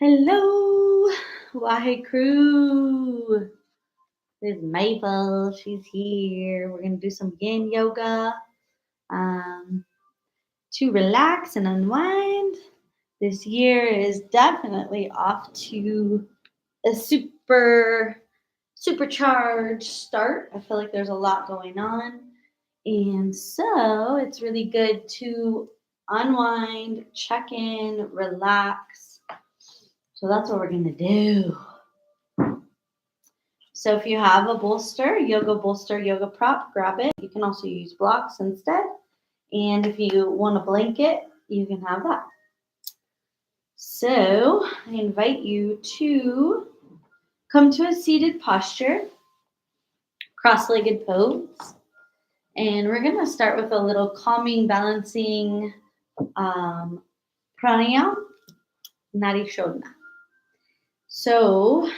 Hello, Wahey crew. This is Maple. She's here. We're gonna do some Yin Yoga um, to relax and unwind. This year is definitely off to a supercharged start. I feel like there's a lot going on, and so it's really good to unwind, check in, relax. So that's what we're gonna do. So if you have a bolster, yoga prop, grab it. You can also use blocks instead. And if you want a blanket, you can have that. So I invite you to come to a seated posture, cross-legged pose. And we're going to start with a little calming, balancing pranayama, Nadi Shodhana. So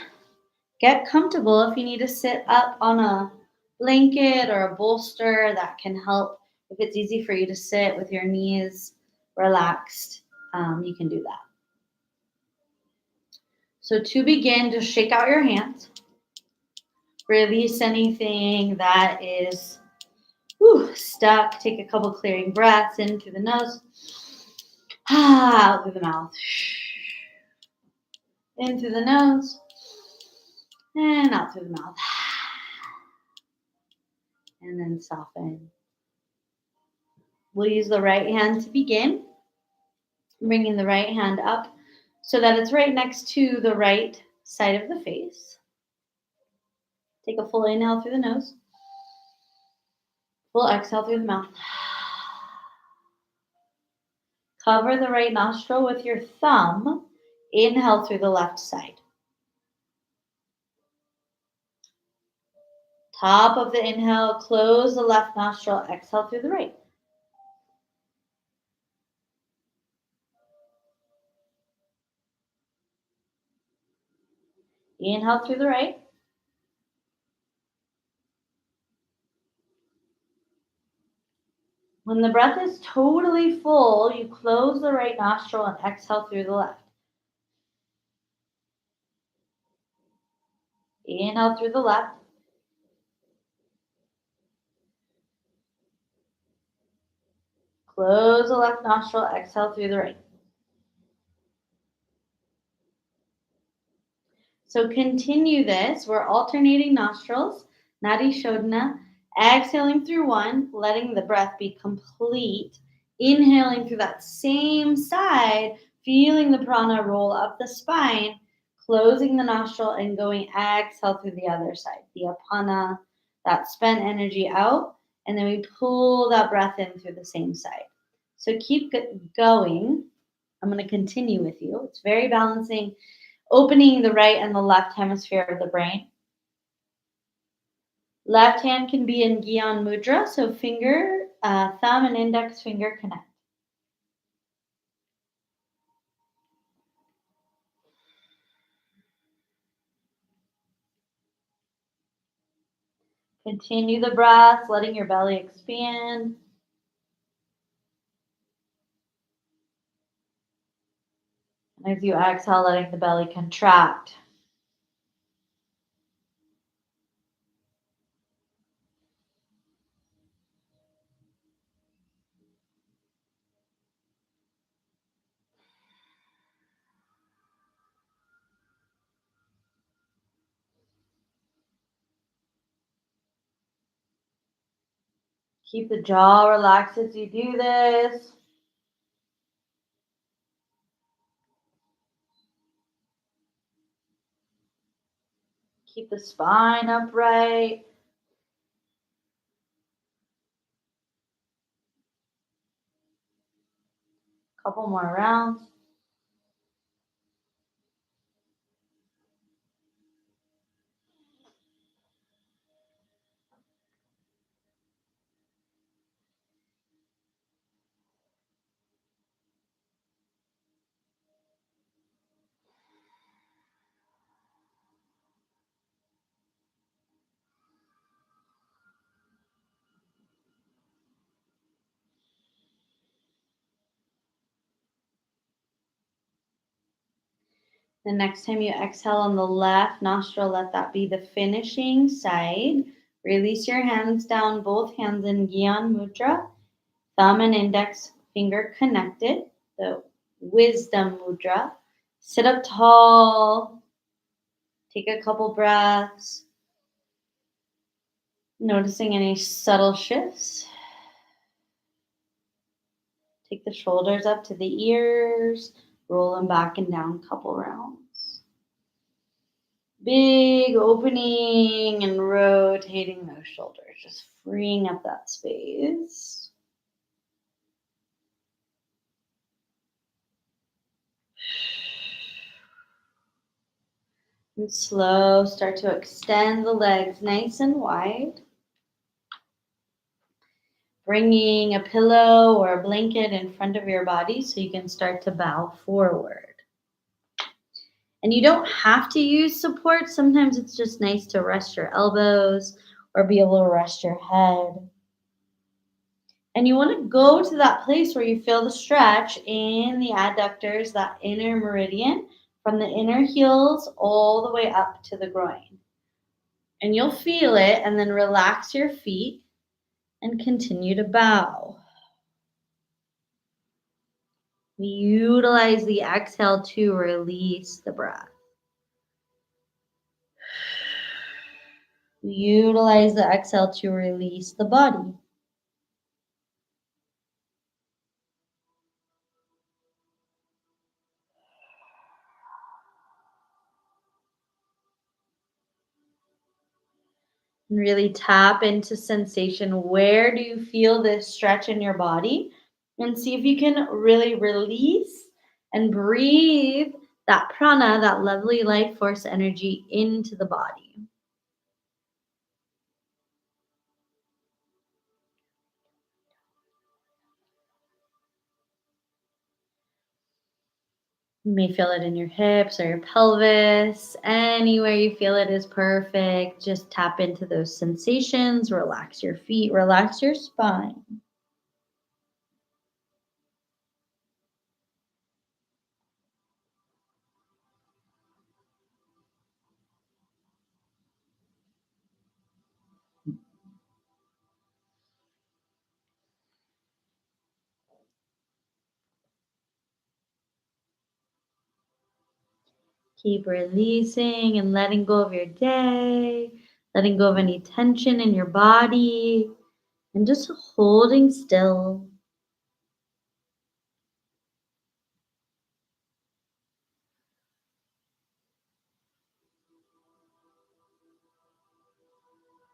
get comfortable. If you need to sit up on a blanket or a bolster, that can help. If it's easy for you to sit with your knees relaxed, you can do that. So to begin, just shake out your hands. Release anything that is stuck. Take a couple clearing breaths in through the nose, out through the mouth. In through the nose, and out through the mouth. And then soften. We'll use the right hand to begin. Bringing the right hand up so that it's right next to the right side of the face. Take a full inhale through the nose. Full exhale through the mouth. Cover the right nostril with your thumb. Inhale through the left side. Top of the inhale, close the left nostril. Exhale through the right. Inhale through the right. When the breath is totally full, you close the right nostril and exhale through the left. Inhale through the left. Close the left nostril, exhale through the right. So continue this. We're alternating nostrils, Nadi Shodhana, exhaling through one, letting the breath be complete, inhaling through that same side, feeling the prana roll up the spine, closing the nostril and going exhale through the other side, the apana, that spent energy out, and then we pull that breath in through the same side. So keep going. I'm going to continue with you. It's very balancing, opening the right and the left hemisphere of the brain. Left hand can be in Gyan Mudra, so finger, thumb and index finger connect. Continue the breath, letting your belly expand. And as you exhale, letting the belly contract. Keep the jaw relaxed as you do this. Keep the spine upright. Couple more rounds. The next time you exhale on the left nostril, let that be the finishing side. Release your hands down, both hands in Gyan Mudra, thumb and index finger connected, the wisdom mudra. Sit up tall, take a couple breaths, noticing any subtle shifts. Take the shoulders up to the ears, roll them back and down a couple rounds. Big opening and rotating those shoulders, just freeing up that space. And slow, start to extend the legs nice and wide. Bringing a pillow or a blanket in front of your body so you can start to bow forward. And you don't have to use support. Sometimes it's just nice to rest your elbows or be able to rest your head. And you want to go to that place where you feel the stretch in the adductors, that inner meridian, from the inner heels all the way up to the groin. And you'll feel it, and then relax your feet and continue to bow. We utilize the exhale to release the breath. We utilize the exhale to release the body. And really tap into sensation. Where do you feel this stretch in your body? And see if you can really release and breathe that prana, that lovely life force energy into the body. You may feel it in your hips or your pelvis. Anywhere you feel it is perfect. Just tap into those sensations. Relax your feet, relax your spine. Keep releasing and letting go of your day, letting go of any tension in your body, and just holding still.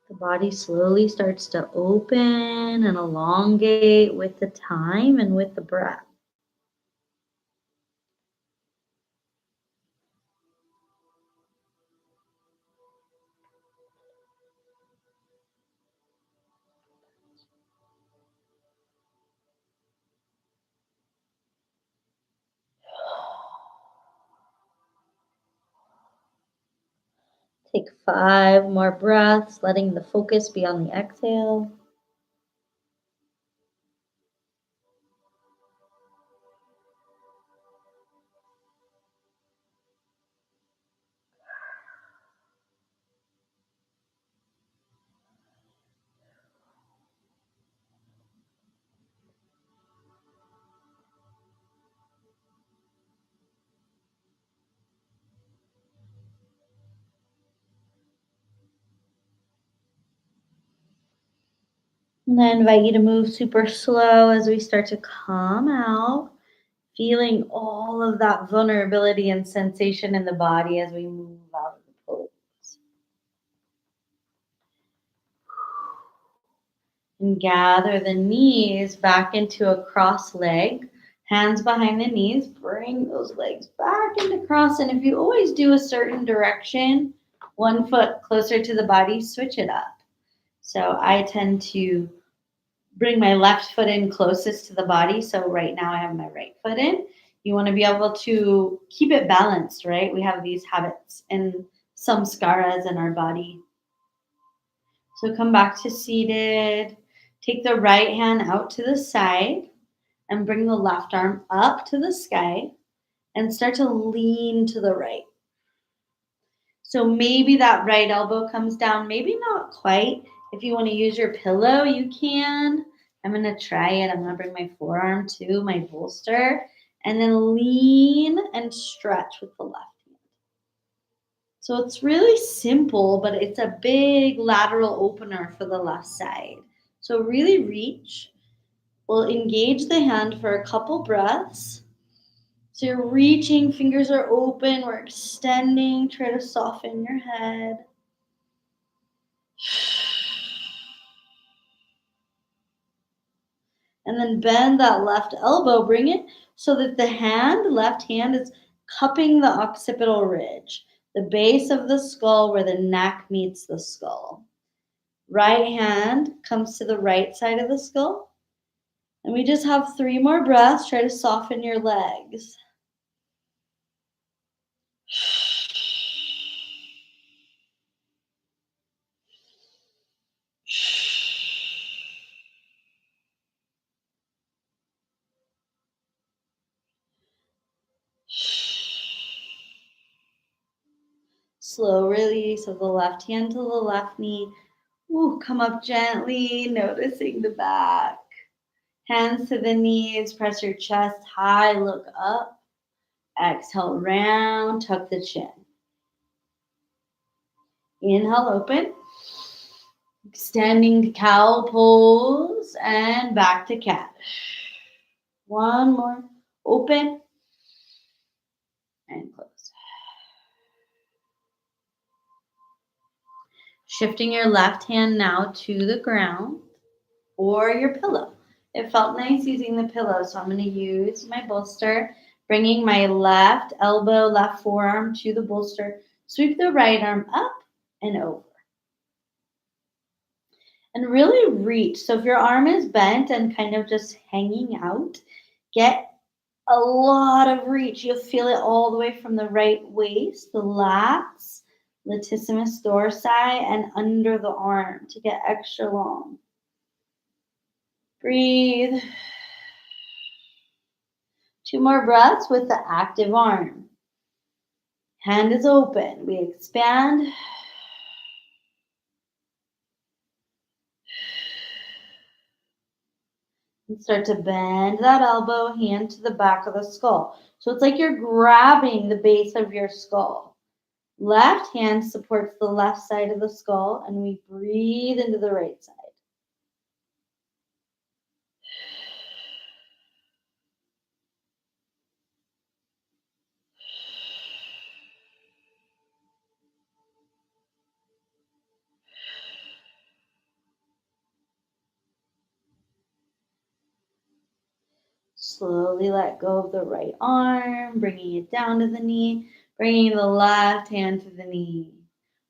The body slowly starts to open and elongate with the time and with the breath. Take 5 more breaths, letting the focus be on the exhale. And I invite you to move super slow as we start to come out, feeling all of that vulnerability and sensation in the body as we move out of the pose. And gather the knees back into a cross leg, hands behind the knees, bring those legs back into cross. And if you always do a certain direction, one foot closer to the body, switch it up. So I tend to bring my left foot in closest to the body. So right now I have my right foot in. You want to be able to keep it balanced, right? We have these habits and samskaras in our body. So come back to seated. Take the right hand out to the side and bring the left arm up to the sky and start to lean to the right. So maybe that right elbow comes down, maybe not quite. If you want to use your pillow, you can. I'm going to try it. I'm going to bring my forearm to my bolster and then lean and stretch with the left hand. So it's really simple, but it's a big lateral opener for the left side. So really reach. We'll engage the hand for a couple breaths. So you're reaching, fingers are open, we're extending, try to soften your head. And then bend that left elbow, bring it so that the left hand is cupping the occipital ridge, the base of the skull where the neck meets the skull. Right hand comes to the right side of the skull. And we just have 3 more breaths. Try to soften your legs. Slow release of the left hand to the left knee. Ooh, come up gently, noticing the back. Hands to the knees, press your chest high, look up. Exhale, round, tuck the chin. Inhale, open. Extending to cow pose and back to cat. One more. Open and close. Shifting your left hand now to the ground or your pillow. It felt nice using the pillow, so I'm going to use my bolster, bringing my left elbow, left forearm to the bolster. Sweep the right arm up and over. And really reach. So if your arm is bent and kind of just hanging out, get a lot of reach. You'll feel it all the way from the right waist, the lats, latissimus dorsi, and under the arm to get extra long. Breathe. 2 more breaths with the active arm. Hand is open. We expand. And start to bend that elbow, hand to the back of the skull. So it's like you're grabbing the base of your skull. Left hand supports the left side of the skull, and we breathe into the right side. Slowly let go of the right arm, bringing it down to the knee, bringing the left hand to the knee.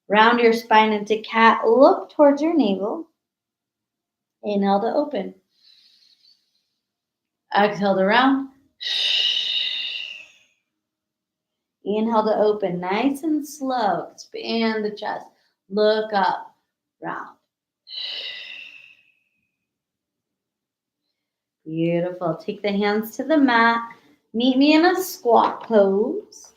Round your spine into cat. Look towards your navel. Inhale to open. Exhale to round. Inhale to open. Nice and slow. Expand the chest. Look up. Round. Beautiful. Take the hands to the mat. Meet me in a squat pose.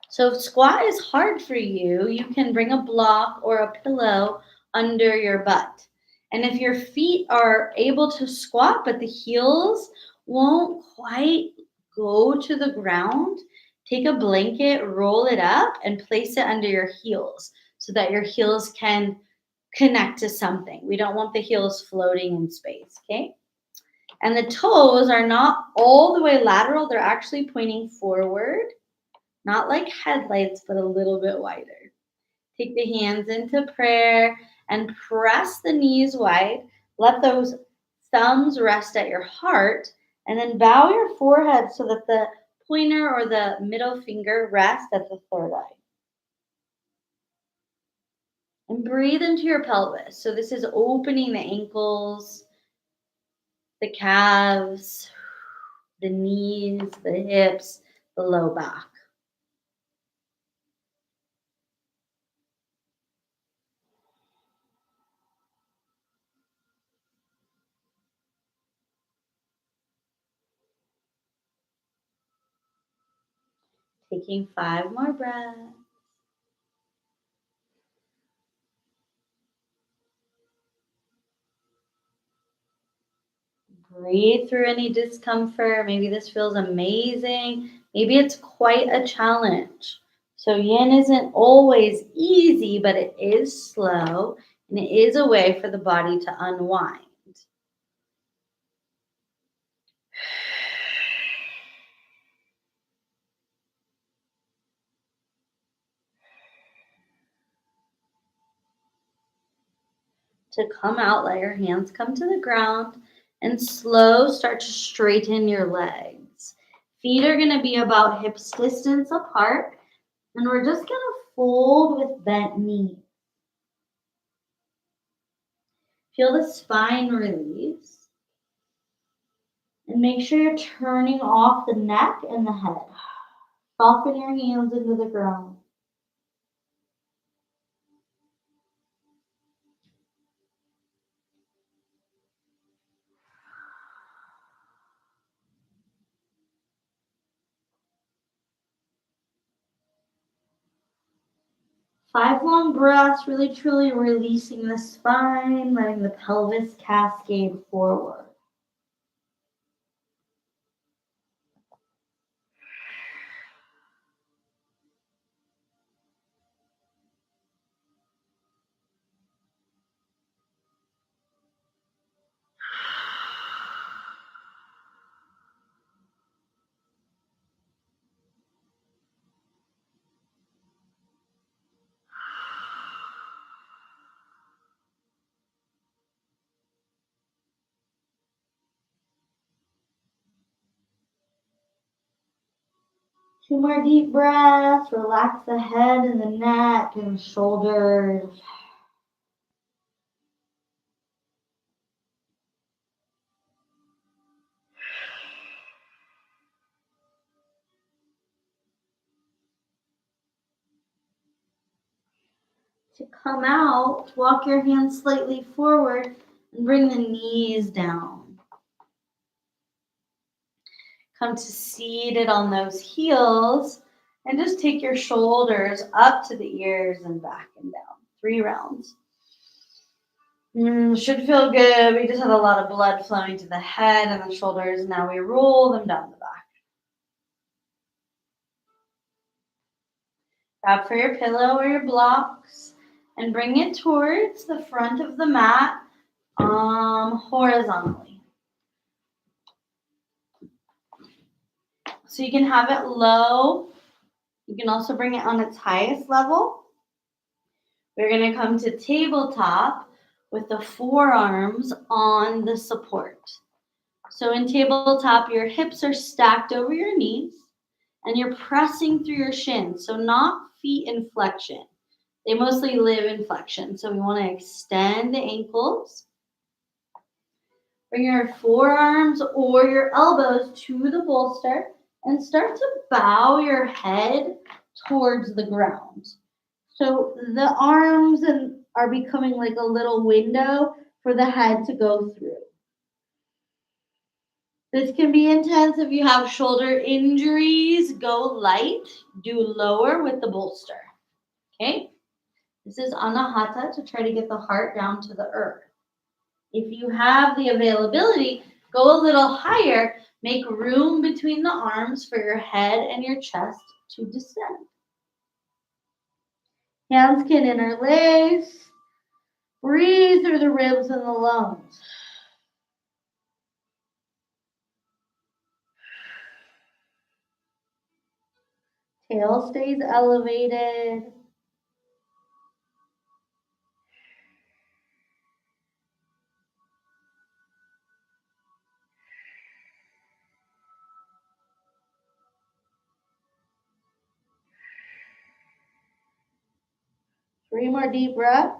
So if squat is hard for you, you can bring a block or a pillow under your butt. And if your feet are able to squat, but the heels won't quite go to the ground, take a blanket, roll it up, and place it under your heels so that your heels can connect to something. We don't want the heels floating in space, okay? And the toes are not all the way lateral, they're actually pointing forward. Not like headlights, but a little bit wider. Take the hands into prayer and press the knees wide. Let those thumbs rest at your heart. And then bow your forehead so that the pointer or the middle finger rests at the third eye. And breathe into your pelvis. So this is opening the ankles, the calves, the knees, the hips, the low back. Taking 5 more breaths. Breathe through any discomfort. Maybe this feels amazing. Maybe it's quite a challenge. So, yin isn't always easy, but it is slow and it is a way for the body to unwind. To come out, let your hands come to the ground and slow start to straighten your legs. Feet are going to be about hips distance apart, and we're just going to fold with bent knees. Feel the spine release. And make sure you're turning off the neck and the head. Soften your hands into the ground. Five long breaths, really truly releasing the spine, letting the pelvis cascade forward. Two more deep breaths. Relax the head and the neck and shoulders. To come out, walk your hands slightly forward and bring the knees down. Come to seated on those heels and just take your shoulders up to the ears and back and down. 3 rounds. Should feel good. We just had a lot of blood flowing to the head and the shoulders. Now we roll them down the back. Grab for your pillow or your blocks and bring it towards the front of the mat horizontally. So you can have it low. You can also bring it on its highest level. We're going to come to tabletop with the forearms on the support. So in tabletop, your hips are stacked over your knees and you're pressing through your shins. So not feet in flexion. They mostly live in flexion. So we want to extend the ankles. Bring your forearms or your elbows to the bolster and start to bow your head towards the ground. So the arms are becoming like a little window for the head to go through. This can be intense if you have shoulder injuries. Go light, do lower with the bolster. Okay? This is anahata to try to get the heart down to the earth. If you have the availability, go a little higher. Make room between the arms for your head and your chest to descend. Hands can interlace. Breathe through the ribs and the lungs. Tail stays elevated. Three more deep breaths.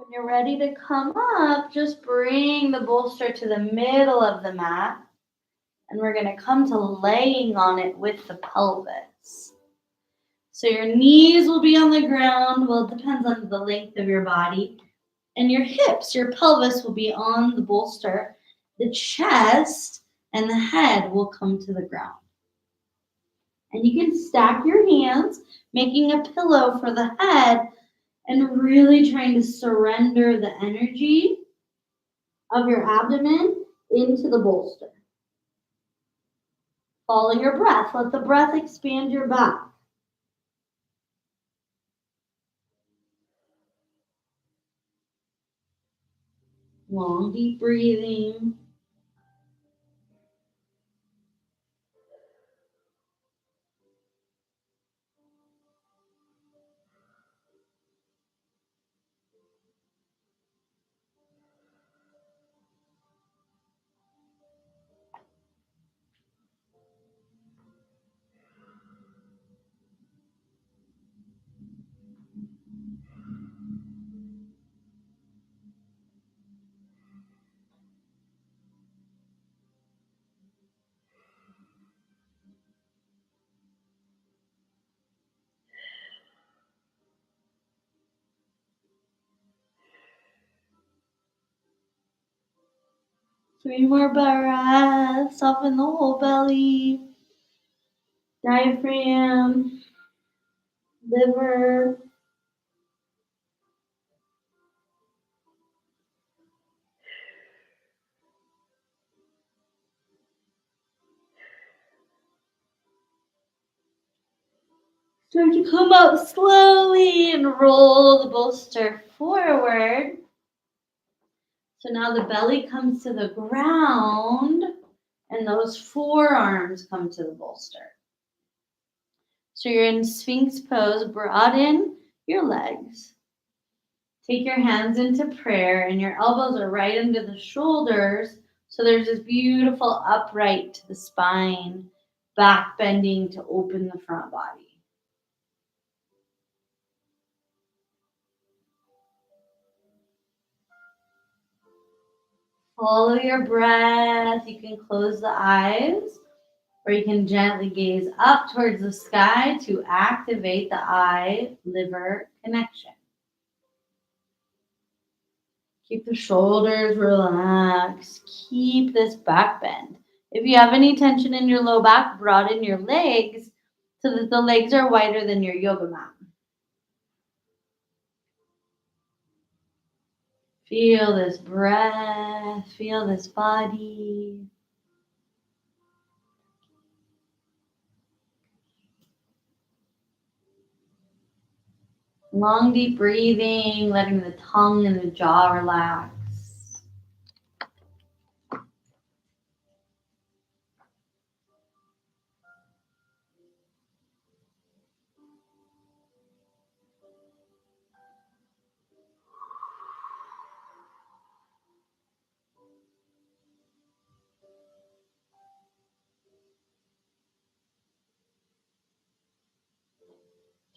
When you're ready to come up, just bring the bolster to the middle of the mat. And we're going to come to laying on it with the pelvis. So your knees will be on the ground. Well, it depends on the length of your body. And your hips, your pelvis will be on the bolster. The chest and the head will come to the ground. And you can stack your hands, making a pillow for the head and really trying to surrender the energy of your abdomen into the bolster. Follow your breath. Let the breath expand your back. Long, deep breathing. Three more breaths. Soften the whole belly, diaphragm, liver. Start to come up slowly and roll the bolster forward. So now the belly comes to the ground and those forearms come to the bolster. So you're in Sphinx pose. Broaden your legs. Take your hands into prayer and your elbows are right under the shoulders. So there's this beautiful upright to the spine, back bending to open the front body. Follow your breath. You can close the eyes or you can gently gaze up towards the sky to activate the eye-liver connection. Keep the shoulders relaxed. Keep this back bend. If you have any tension in your low back, broaden your legs so that the legs are wider than your yoga mat. Feel this breath. Feel this body. Long, deep breathing, letting the tongue and the jaw relax.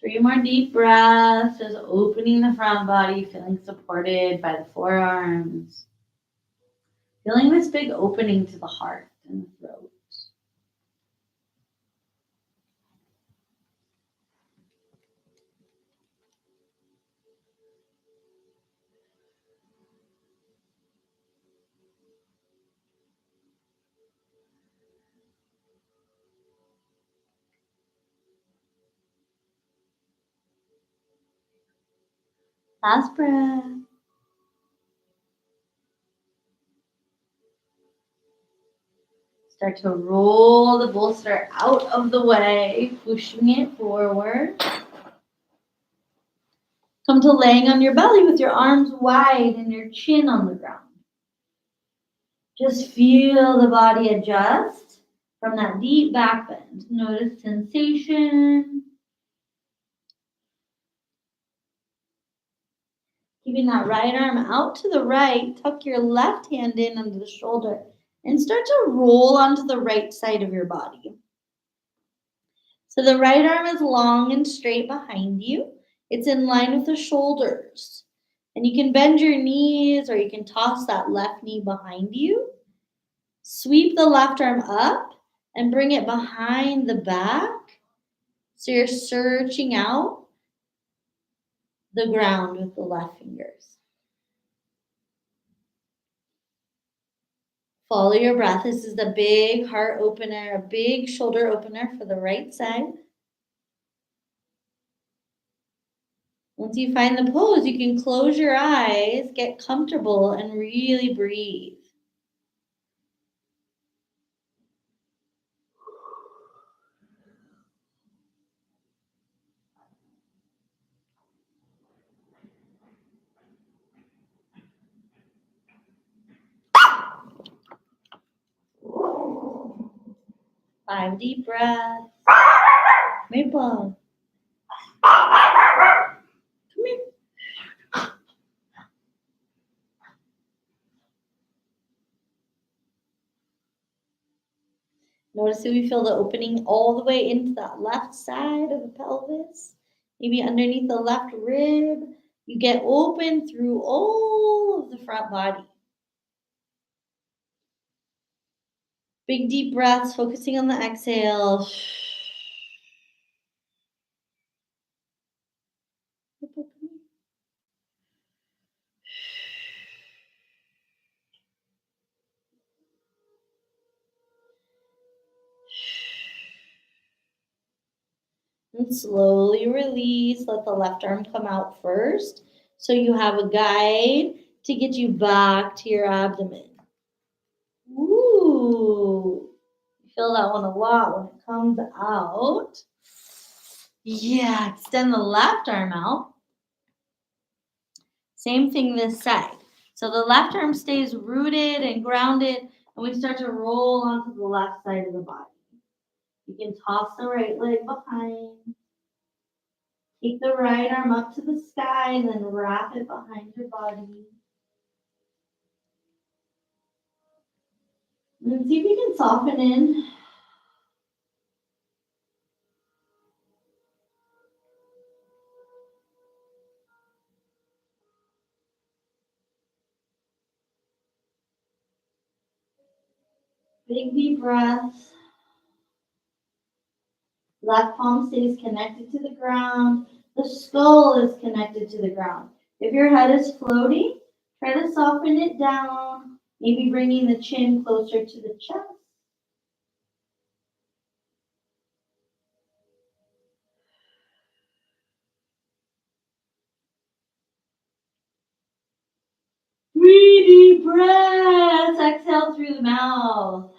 Three more deep breaths, just opening the front body, feeling supported by the forearms. Feeling this big opening to the heart and the throat. Last breath. Start to roll the bolster out of the way, pushing it forward. Come to laying on your belly with your arms wide and your chin on the ground. Just feel the body adjust from that deep back bend. Notice sensation. Keeping that right arm out to the right, tuck your left hand in under the shoulder and start to roll onto the right side of your body. So the right arm is long and straight behind you. It's in line with the shoulders. And you can bend your knees or you can toss that left knee behind you. Sweep the left arm up and bring it behind the back. So you're searching out the ground with the left fingers. Follow your breath. This is the big heart opener, a big shoulder opener for the right side. Once you find the pose, you can close your eyes, get comfortable, and really breathe. Five deep breaths. Maple. Come here. Notice if we feel the opening all the way into that left side of the pelvis, maybe underneath the left rib. You get open through all of the front body. Big deep breaths, focusing on the exhale. And slowly release. Let the left arm come out first. So you have a guide to get you back to your abdomen. Ooh. You feel that one a lot when it comes out. Yeah, extend the left arm out. Same thing this side. So the left arm stays rooted and grounded, and we start to roll onto the left side of the body. You can toss the right leg behind. Take the right arm up to the sky and then wrap it behind your body. And then see if you can soften in. Big deep breaths. Left palm stays connected to the ground. The skull is connected to the ground. If your head is floating, try to soften it down, maybe bringing the chin closer to the chest. Three deep breaths. Exhale through the mouth.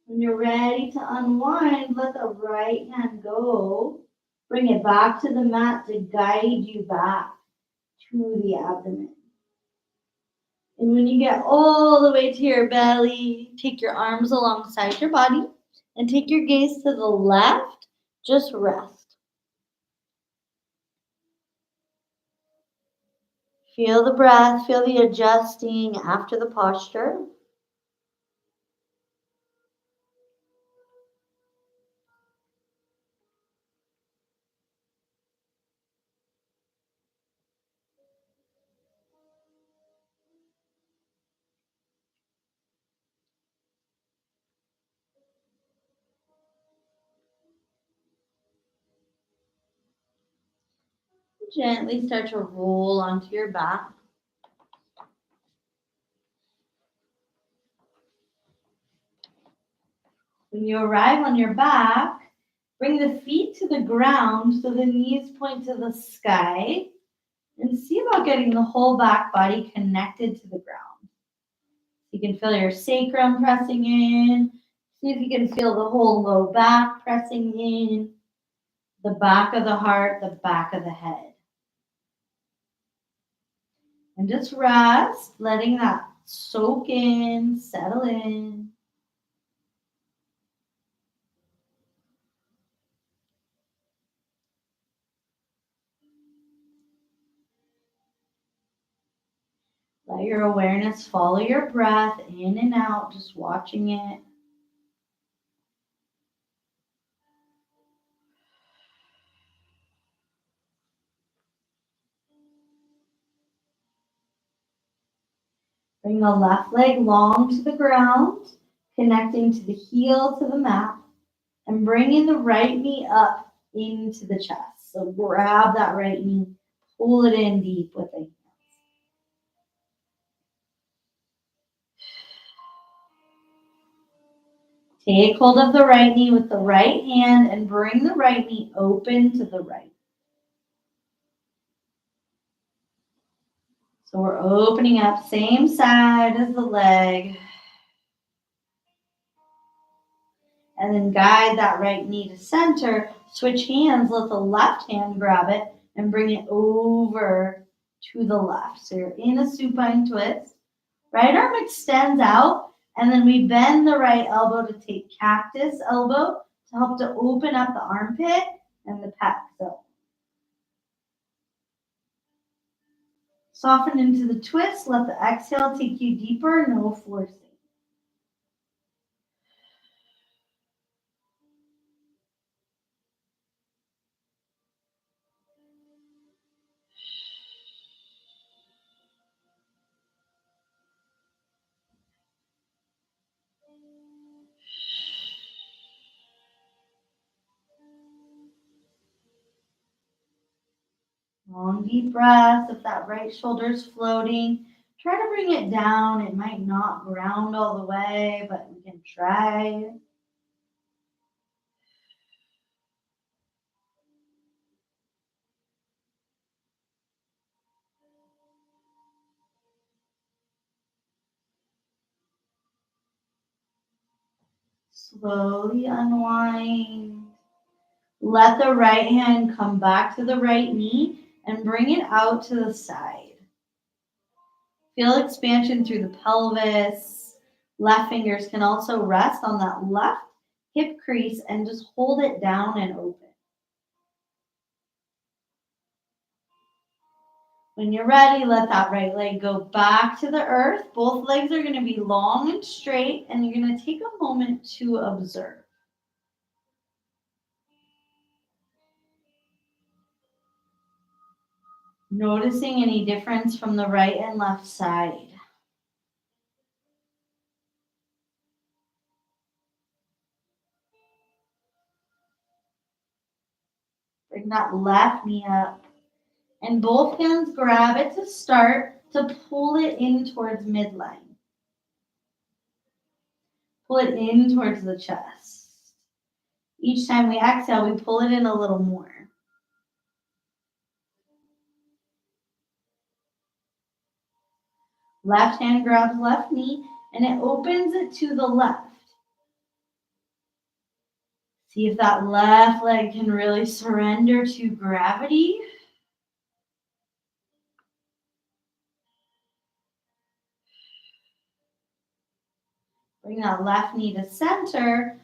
When you're ready to unwind, let the right hand go. Bring it back to the mat to guide you back to the abdomen. And when you get all the way to your belly, take your arms alongside your body and take your gaze to the left. Just rest. Feel the breath, feel the adjusting after the posture. Gently start to roll onto your back. When you arrive on your back, bring the feet to the ground so the knees point to the sky, and see about getting the whole back body connected to the ground. You can feel your sacrum pressing in. See if you can feel the whole low back pressing in, the back of the heart, the back of the head. And just rest, letting that Soak in, settle in. Let your awareness follow your breath in and out, just watching it. Bring the left leg long to the ground, connecting to the heel to the mat, and bringing the right knee up into the chest. So grab that right knee, pull it in deep with it. Take hold of the right knee with the right hand and bring the right knee open to the right. So we're opening up, same side as the leg. And then guide that right knee to center. Switch hands, let the left hand grab it and bring it over to the left. So you're in a supine twist. Right arm extends out, and then we bend the right elbow to take cactus elbow to help to open up the armpit and the pec zone. Soften into the twist. Let the exhale take you deeper, no forcing. Long deep breath. If that right shoulder is floating, try to bring it down. It might not ground all the way, but we can try. Slowly unwind. Let the right hand come back to the right knee and bring it out to the side. Feel expansion through the pelvis. Left fingers can also rest on that left hip crease and just hold it down and open. When you're ready, let that right leg go back to the earth. Both legs are going to be long and straight, and you're going to take a moment to observe. Noticing any difference from the right and left side. Bring that left knee up. And both hands grab it to start to pull it in towards midline. Pull it in towards the chest. Each time we exhale, we pull it in a little more. Left hand grabs left knee and it opens it to the left. See if that left leg can really surrender to gravity. Bring that left knee to center.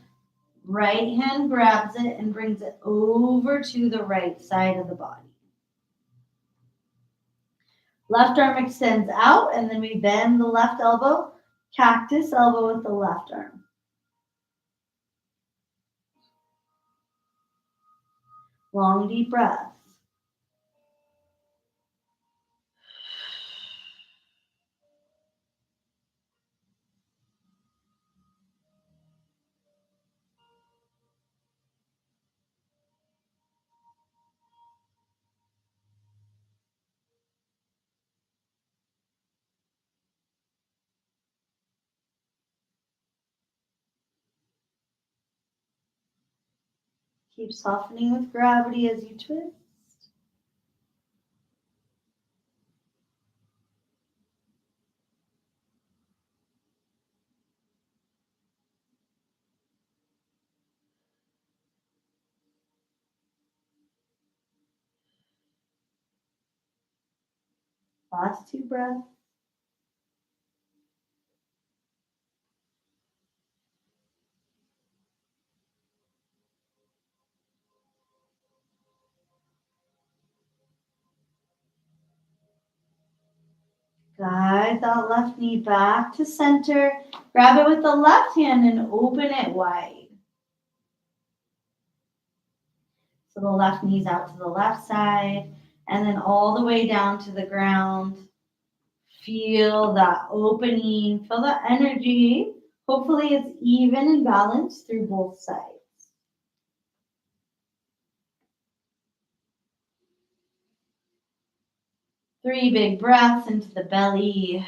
Right hand grabs it and brings it over to the right side of the body. Left arm extends out, and then we bend the left elbow, cactus elbow with the left arm. Long, deep breaths. Keep softening with gravity as you twist. Last two breaths. Slide that left knee back to center. Grab it with the left hand and open it wide. So the left knee's out to the left side and then all the way down to the ground. Feel that opening, feel that energy. Hopefully it's even and balanced through both sides. Three big breaths into the belly.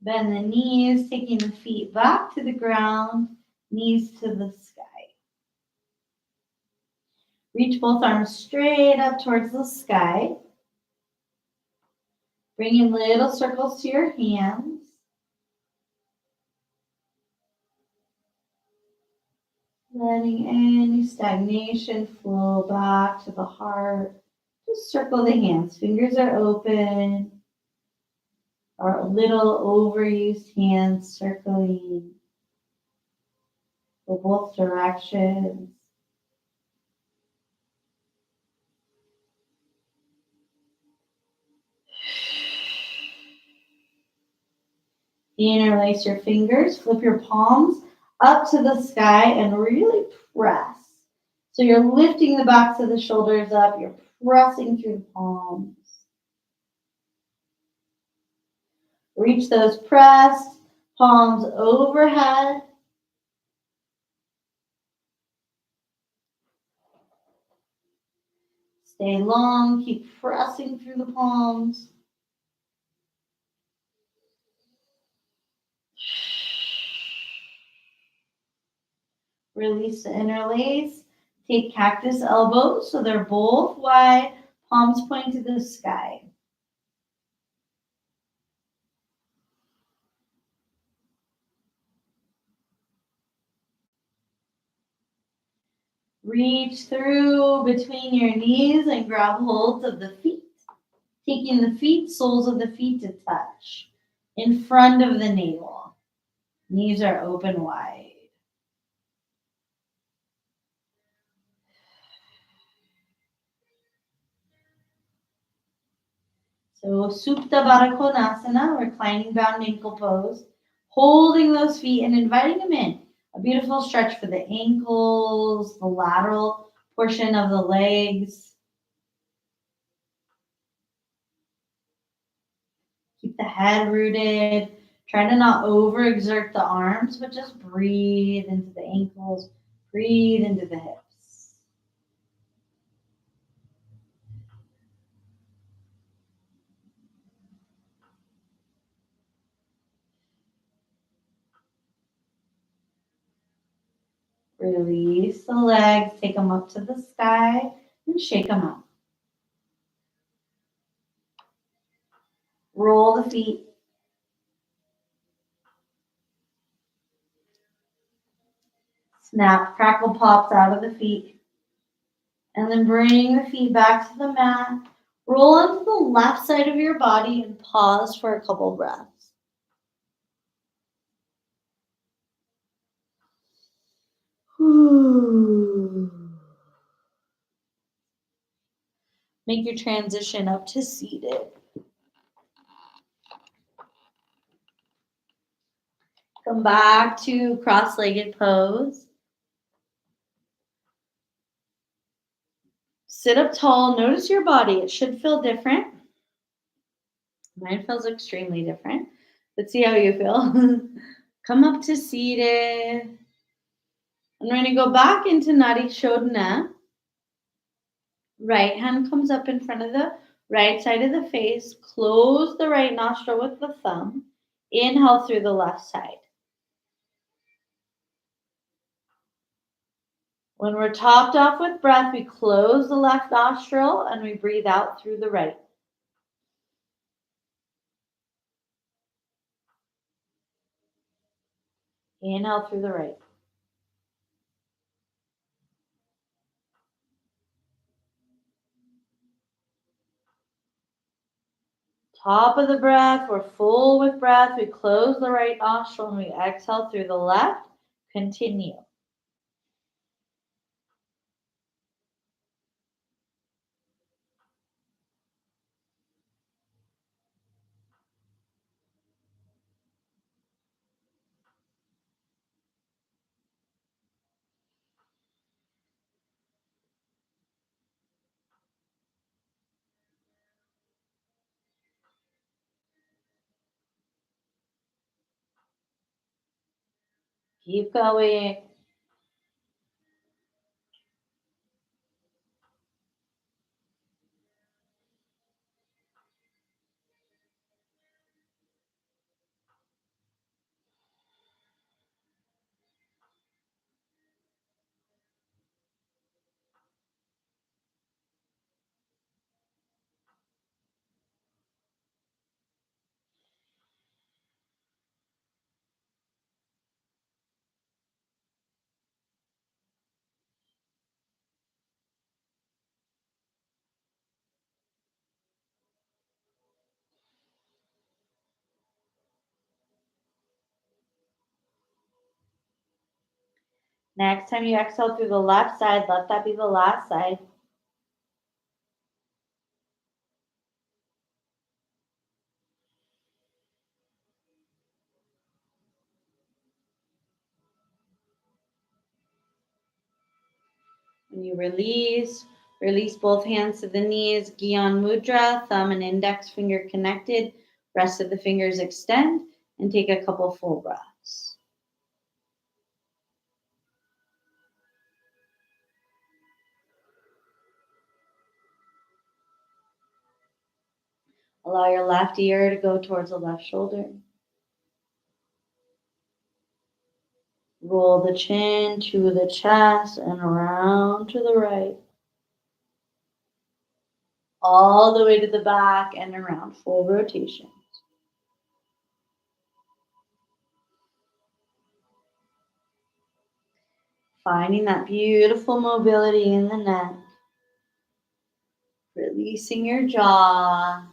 Bend the knees, taking the feet back to the ground, knees to the sky. Reach both arms straight up towards the sky. Bring in little circles to your hands. Letting any stagnation flow back to the heart. Just circle the hands. Fingers are open. Or a little overused hands circling for both directions. Interlace your fingers, flip your palms up to the sky and really press. So you're lifting the backs of the shoulders up, you're pressing through the palms. Reach those pressed palms overhead. Stay long, keep pressing through the palms. Release the interlace. Take cactus elbows so they're both wide, palms point to the sky. Reach through between your knees and grab hold of the feet. Taking the feet, soles of the feet to touch in front of the navel. Knees are open wide. So Supta Baddha Konasana, reclining bound ankle pose. Holding those feet and inviting them in. A beautiful stretch for the ankles, the lateral portion of the legs. Keep the head rooted. Try to not overexert the arms, but just breathe into the ankles, breathe into the hips. Release the legs, take them up to the sky, and shake them out. Roll the feet. Snap, crackle, pops out of the feet. And then bring the feet back to the mat. Roll onto the left side of your body and pause for a couple breaths. Make your transition up to seated. Come back to cross-legged pose. Sit up tall. Notice your body. It should feel different. Mine feels extremely different. Let's see how you feel. Come up to seated. I'm going to go back into Nadi Shodhana. Right hand comes up in front of the right side of the face. Close the right nostril with the thumb. Inhale through the left side. When we're topped off with breath, we close the left nostril and we breathe out through the right. Inhale through the right. Top of the breath, we're full with breath. We close the right nostril and we exhale through the left. Continue. Keep going. Next time you exhale through the left side, let that be the last side. When you release, release both hands to the knees, Gyan Mudra, thumb and index finger connected, rest of the fingers extend, and take a couple full breaths. Allow your left ear to go towards the left shoulder. Roll the chin to the chest and around to the right. All the way to the back and around, full rotation. Finding that beautiful mobility in the neck. Releasing your jaw.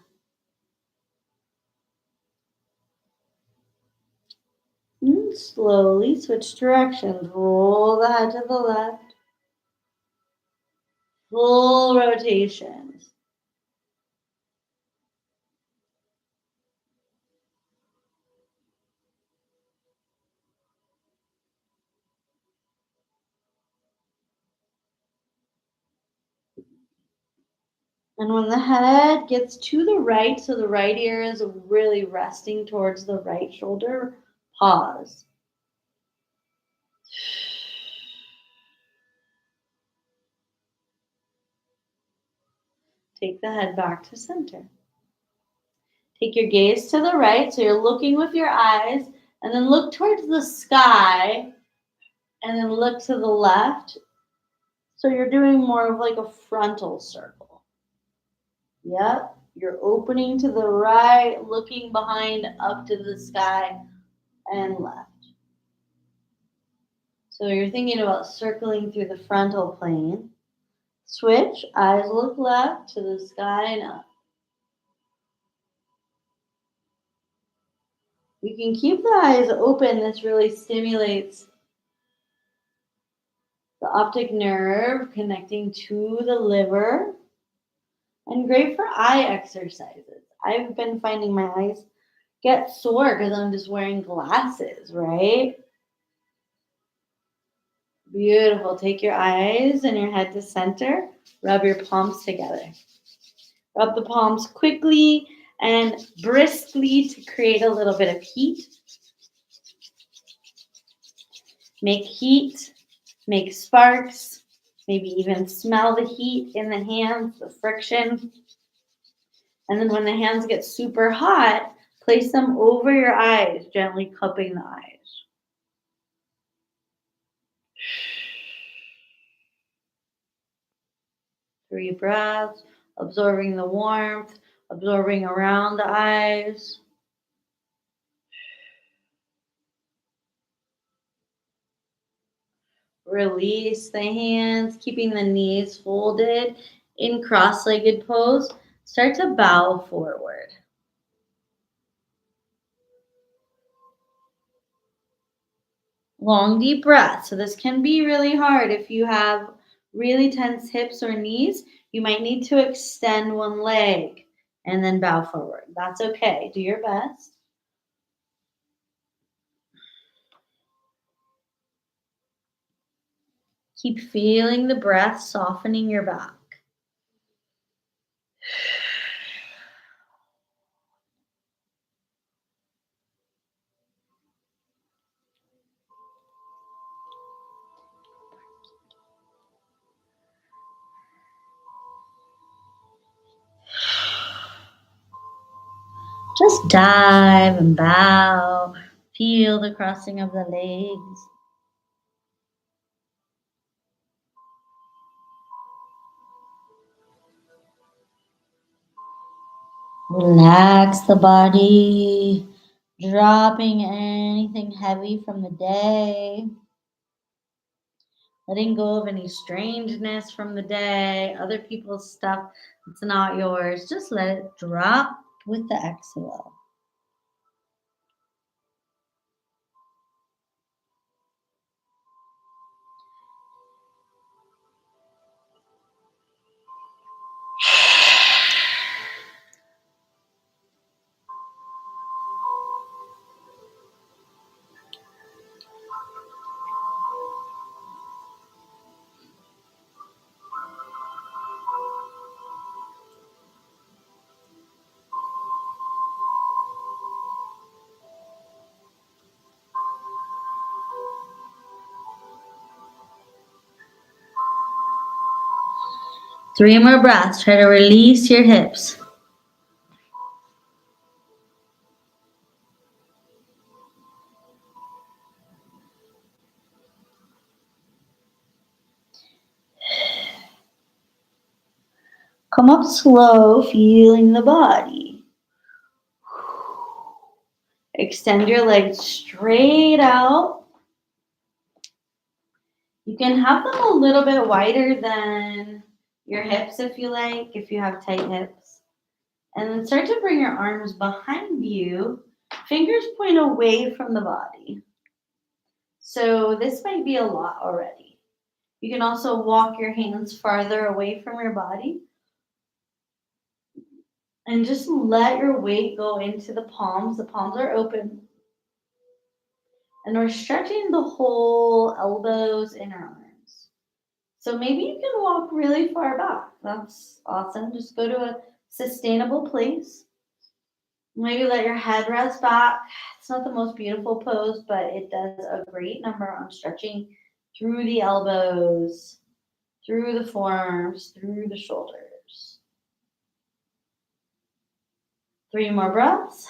And slowly switch directions. Roll the head to the left. Full rotations. And when the head gets to the right, so the right ear is really resting towards the right shoulder, pause. Take the head back to center. Take your gaze to the right, so you're looking with your eyes, and then look towards the sky, and then look to the left. So you're doing more of like a frontal circle. Yep, you're opening to the right, looking behind up to the sky and left. So you're thinking about circling through the frontal plane. Switch, eyes look left to the sky and up. You can keep the eyes open. This really stimulates the optic nerve connecting to the liver, and great for eye exercises. I've been finding my eyes get sore because I'm just wearing glasses, right? Beautiful. Take your eyes and your head to center. Rub your palms together. Rub the palms quickly and briskly to create a little bit of heat. Make heat, make sparks, maybe even smell the heat in the hands, the friction. And then when the hands get super hot, place them over your eyes, gently cupping the eyes. 3 breaths, absorbing the warmth, absorbing around the eyes. Release the hands, keeping the knees folded in cross-legged pose. Start to bow forward. Long deep breath. So this can be really hard if you have really tense hips or knees. You might need to extend one leg and then bow forward. That's okay. Do your best. Keep feeling the breath softening your back. Just dive and bow. Feel the crossing of the legs. Relax the body, dropping anything heavy from the day, letting go of any strangeness from the day, other people's stuff that's not yours. Just let it drop with the exhale. Three more breaths. Try to release your hips. Come up slow, feeling the body. Extend your legs straight out. You can have them a little bit wider than your hips if you like, if you have tight hips. And then start to bring your arms behind you. Fingers point away from the body. So this might be a lot already. You can also walk your hands farther away from your body and just let your weight go into the palms. The palms are open. And we're stretching the whole elbows, inner arms. So maybe you can walk really far back. That's awesome. Just go to a sustainable place. Maybe let your head rest back. It's not the most beautiful pose, but it does a great number on stretching through the elbows, through the forearms, through the shoulders. 3 more breaths.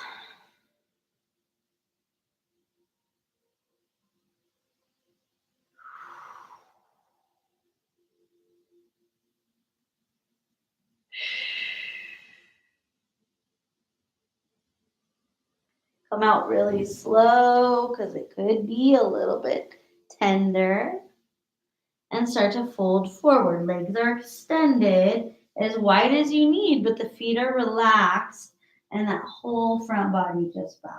Come out really slow because it could be a little bit tender. And start to fold forward. Legs are extended as wide as you need, but the feet are relaxed and that whole front body just bows.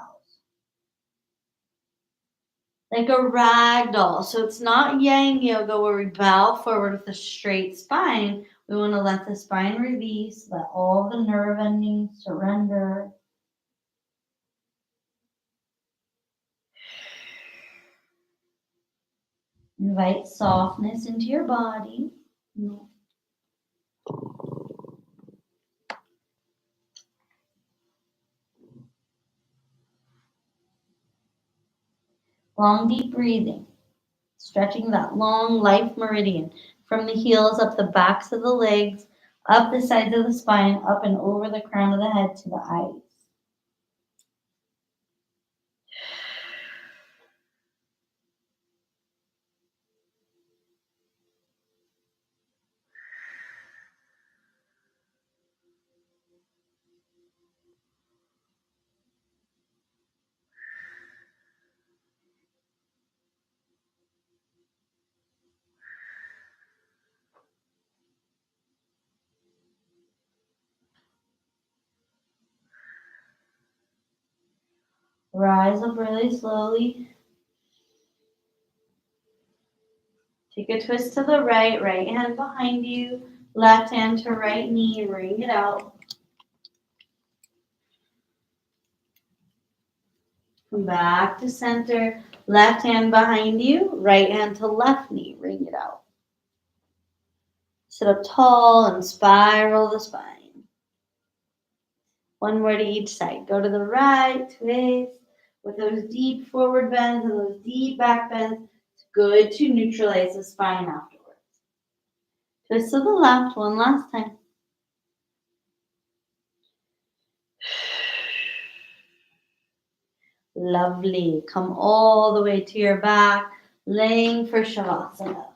Like a rag doll. So it's not Yang Yoga where we bow forward with a straight spine. We want to let the spine release, let all the nerve endings surrender. Invite softness into your body. Long, deep breathing. Stretching that long life meridian from the heels up the backs of the legs, up the sides of the spine, up and over the crown of the head to the eyes. Rise up really slowly. Take a twist to the right, right hand behind you, left hand to right knee, ring it out. Come back to center, left hand behind you, right hand to left knee, ring it out. Sit up tall and spiral the spine. One more to each side. Go to the right, twist with those deep forward bends and those deep back bends. It's good to neutralize the spine afterwards. Twist to the left one last time. Lovely. Come all the way to your back, laying for Shavasana.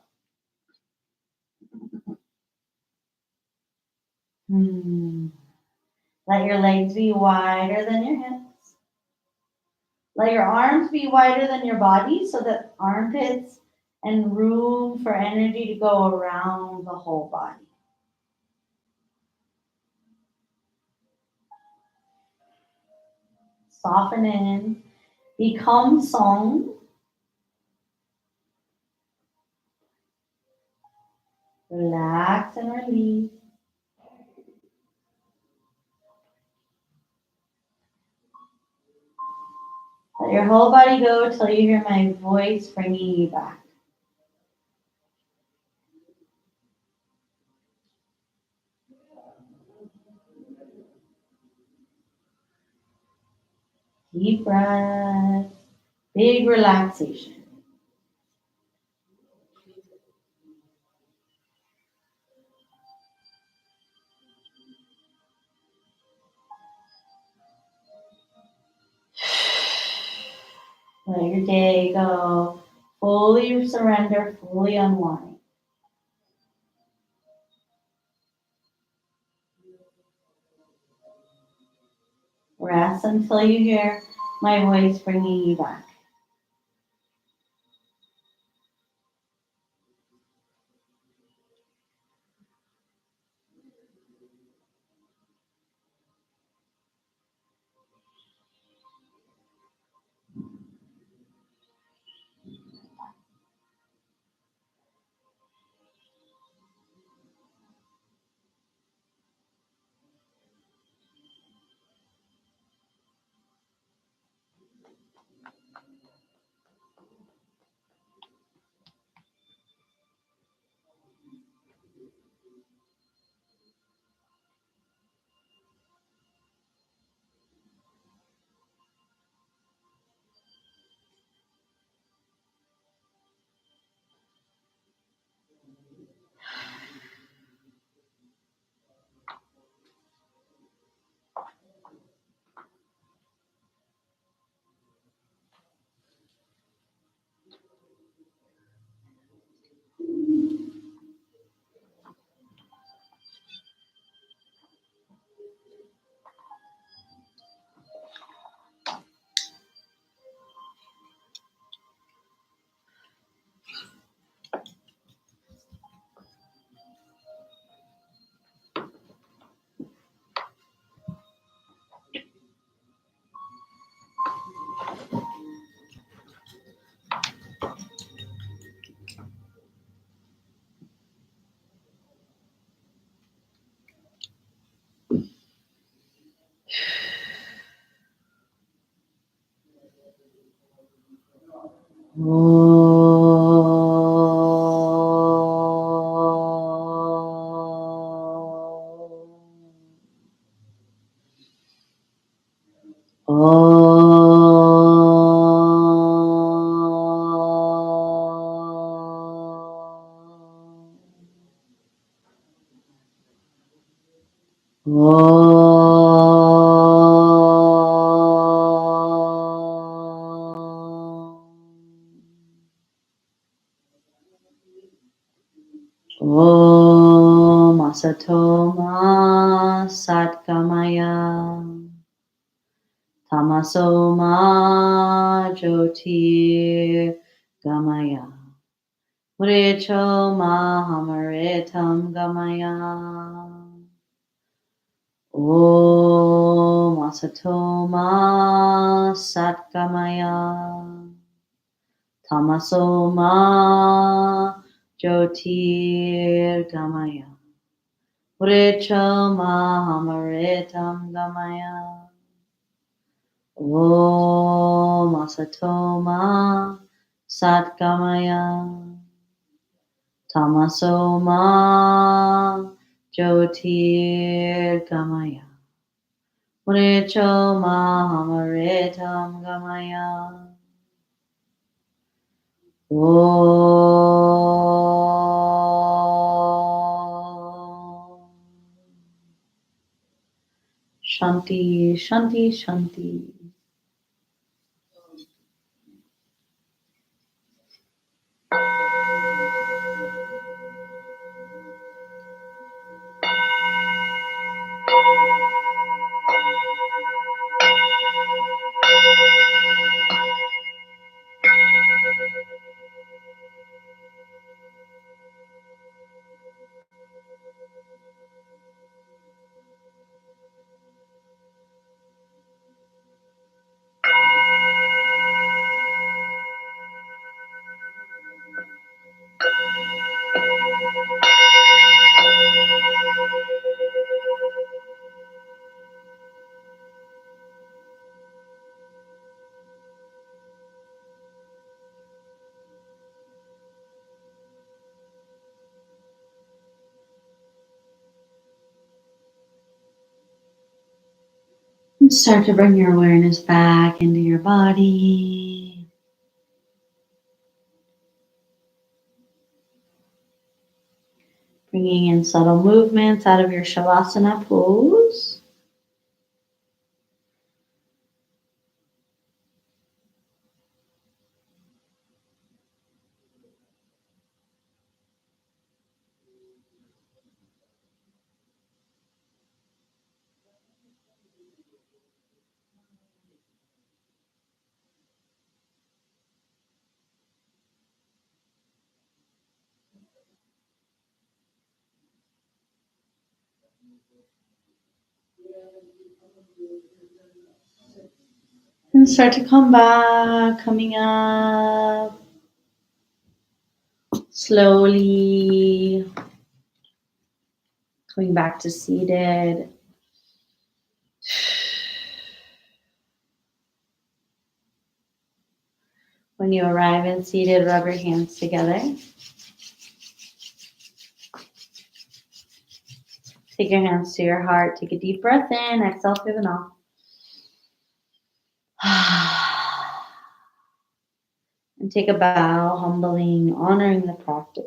Let your legs be wider than your hips. Let your arms be wider than your body so that armpits and room for energy to go around the whole body. Soften in. Become song. Relax and release. Let your whole body go till you hear my voice bringing you back. Deep breath. Big relaxation. Let your day go. Fully surrender, fully unwind. Rest until you hear my voice bringing you back. Om Asatoma Satgamaya Tamasoma Jyotir Gamaya Mricho Mahamaritam Gamaya Om Asatoma Satgamaya Tamasoma Jyotirgamaya. Vritamaham gamaya. Om asatoma satgamaya. Tamasoma Jyotirgamaya. Vritamaham gamaya. Om Shanti, Shanti, Shanti. And start to bring your awareness back into your body. Bringing in subtle movements out of your Shavasana pose. And start to come back, coming up slowly, coming back to seated. When you arrive in seated, rub your hands together. Take your hands to your heart. Take a deep breath in. Exhale through the mouth. And take a bow, humbling, honoring the practice.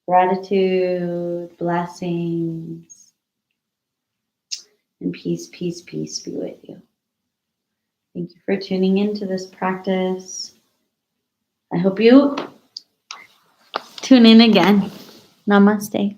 Gratitude, blessings, and peace, peace, peace be with you. Thank you for tuning into this practice. I hope you tune in again. Namaste.